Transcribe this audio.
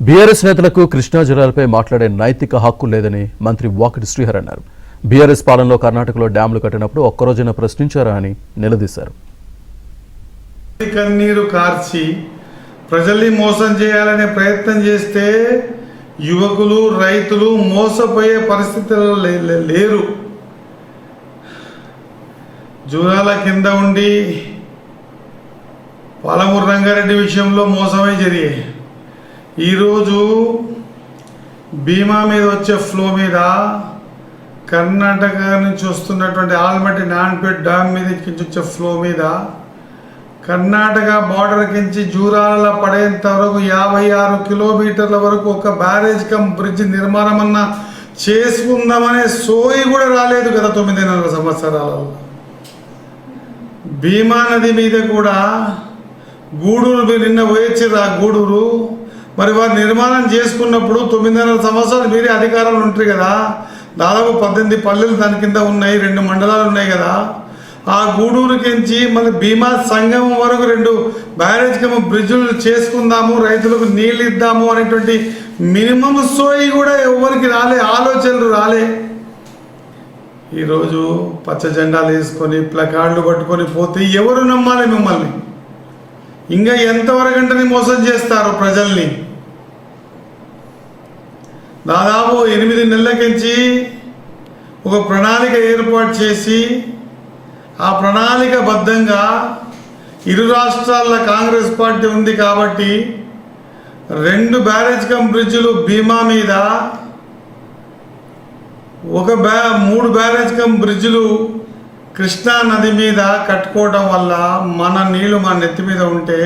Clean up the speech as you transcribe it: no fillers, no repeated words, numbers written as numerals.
BRS నేతలకు కృష్ణా జలాలపై మాట్లాడే నైతిక హక్కు లేదని మంత్రి వాకిటి శ్రీహరి అన్నారు. బీఆర్ఎస్ పాలనలో కర్ణాటకలో డ్యాంలు కట్టినప్పుడు ఒక్కరోజైనా ప్రశ్నించారా అని నిలదీశారు. కన్నీరు కార్చి ప్రజల్ని మోసం చేయాలనే ప్రయత్నం చేస్తే యువకులు రైతులు మోసపోయే పరిస్థితుల్లో లేరు. జూరాల కింద ఉండి పాలమూరు రంగారెడ్డి విషయంలో మోసమే జరిగాయి. ఈరోజు భీమా మీద వచ్చే ఫ్లో మీద కర్ణాటక నుంచి వస్తున్నటువంటి ఆల్మట్టి నాన్పేట్ డ్యామ్ మీద వచ్చే ఫ్లో మీద కర్ణాటక బార్డర్ కించి జూరాల పడేంత వరకు 56 కిలోమీటర్ల వరకు ఒక బ్యారేజ్ కమ్ బ్రిడ్జ్ నిర్మాణం అన్న చేసుకుందామనే సోయి కూడా రాలేదు గత 9.5 సంవత్సరాలలో. భీమా నది మీద కూడా గూడూరు నిన్న పోయొచ్చారు. ఆ గూడూరు మరి వారు నిర్మాణం చేసుకున్నప్పుడు 9.5 సంవత్సరాలు మీరే అధికారంలో ఉంటారు కదా. దాదాపు 18 పల్లెలు దాని కింద ఉన్నాయి, 2 మండలాలు ఉన్నాయి కదా. ఆ గూడూరుకించి మళ్ళీ భీమా సంగమం వరకు 2 బ్యారేజ్ కమ్ బ్రిడ్జులు చేసుకుందాము, రైతులకు నీళ్ళు ఇద్దాము అనేటువంటి మినిమం సోయి కూడా ఎవరికి రాలే, ఆలోచనలు రాలే. ఈరోజు పచ్చ జెండాలు వేసుకొని ప్లకార్డులు పట్టుకొని పోతే ఎవరు నమ్మాలి మిమ్మల్ని? ఇంకా ఎంతవరకంటని మోసం చేస్తారు ప్రజల్ని? దాదాపు 8 నెలలకించి ఒక ప్రణాళిక ఏర్పాటు చేసి ఆ ప్రణాళికబద్ధంగా ఇరు రాష్ట్రాల కాంగ్రెస్ పార్టీ ఉంది కాబట్టి 2 బ్యారేజ్ కమ్ బ్రిడ్జులు భీమా మీద, 3 బ్యారేజ్ కమ్ బ్రిడ్జులు కృష్ణా నది మీద కట్టుకోవడం వల్ల మన నీళ్లు మన నెత్తి మీద ఉంటే